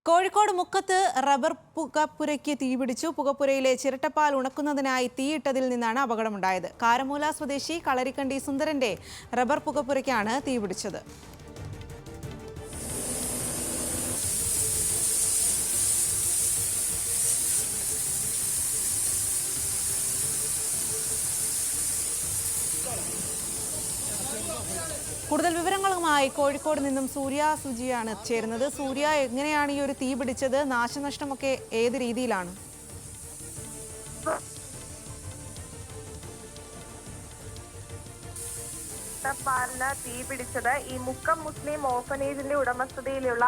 കോഴിക്കോട് മുക്കത്ത് റബ്ബർ പുകപ്പുരയ്ക്ക് തീപിടിച്ചു. പുകപ്പുരയിലെ ചിരട്ടപ്പാൽ ഉണക്കുന്നതിനായി തീയിട്ടതിൽ നിന്നാണ് അപകടമുണ്ടായത്. കാരമൂല സ്വദേശി കളരിക്കണ്ടി സുന്ദരന്റെ റബ്ബർ പുകപ്പുരയ്ക്കാണ് തീപിടിച്ചത്. കൂടുതൽ വിവരങ്ങളുമായി കോഴിക്കോട് നിന്നും സൂര്യ സുജിയാണ് ചേരുന്നത്. സൂര്യ, എങ്ങനെയാണ് ഈ ഒരു തീ പിടിച്ചത്? നാശനഷ്ടമൊക്കെ ഏത് രീതിയിലാണ്? തീ പിടിച്ചത് ഈ മുക്കം മുസ്ലിം ഓർഫനേജിന്റെ ഉടമസ്ഥതയിലുള്ള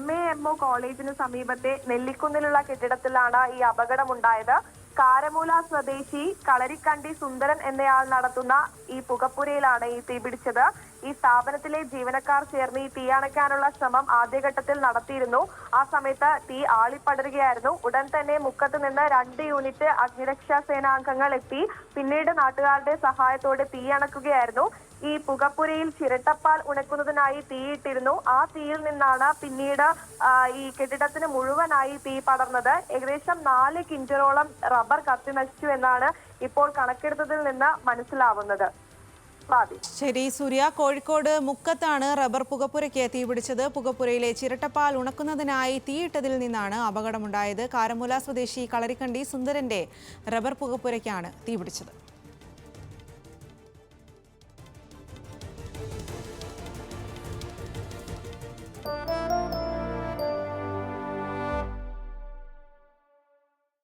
MAMO കോളേജിന് സമീപത്തെ നെല്ലിക്കുന്നിലുള്ള കെട്ടിടത്തിലാണ് ഈ അപകടമുണ്ടായത്. കാരമൂല സ്വദേശി കളരിക്കണ്ടി സുന്ദരൻ എന്നയാൾ നടത്തുന്ന ഈ പുകപ്പുരയിലാണ് ഈ തീ പിടിച്ചത്. ഈ സ്ഥാപനത്തിലെ ജീവനക്കാർ ചേർന്ന് ഈ തീ അണയ്ക്കാനുള്ള ശ്രമം ആദ്യഘട്ടത്തിൽ നടത്തിയിരുന്നു. ആ സമയത്ത് തീ ആളിപ്പടരുകയായിരുന്നു. ഉടൻ തന്നെ മുക്കത്ത് നിന്ന് 2 യൂണിറ്റ് അഗ്നിരക്ഷാ സേനാംഗങ്ങൾ എത്തി പിന്നീട് നാട്ടുകാരുടെ സഹായത്തോടെ തീ അണക്കുകയായിരുന്നു. ഈ പുകപ്പുരയിൽ ചിരട്ടപ്പാൽ ഉണക്കുന്നതിനായി തീയിട്ടിരുന്നു. ആ തീയിൽ നിന്നാണ് പിന്നീട് ഈ കെട്ടിടത്തിന് മുഴുവനായി തീ പടർന്നത്. ഏകദേശം 4 കിൻഡലോളം റബ്ബർ കത്തി നശിച്ചു എന്നാണ് ഇപ്പോൾ കണക്കെടുത്തതിൽ നിന്ന് മനസ്സിലാവുന്നത്. ശരി സൂര്യ, കോഴിക്കോട് മുക്കത്താണ് റബ്ബർ പുകപ്പുരയ്ക്ക് തീപിടിച്ചത്. പുകപ്പുരയിലെ ചിരട്ടപ്പാൽ ഉണക്കുന്നതിനായി തീയിട്ടതിൽ നിന്നാണ് അപകടമുണ്ടായത്. കാരമൂല സ്വദേശി കളരിക്കണ്ടി സുന്ദരന്റെ റബ്ബർ പുകപ്പുരയ്ക്കാണ് തീപിടിച്ചത്.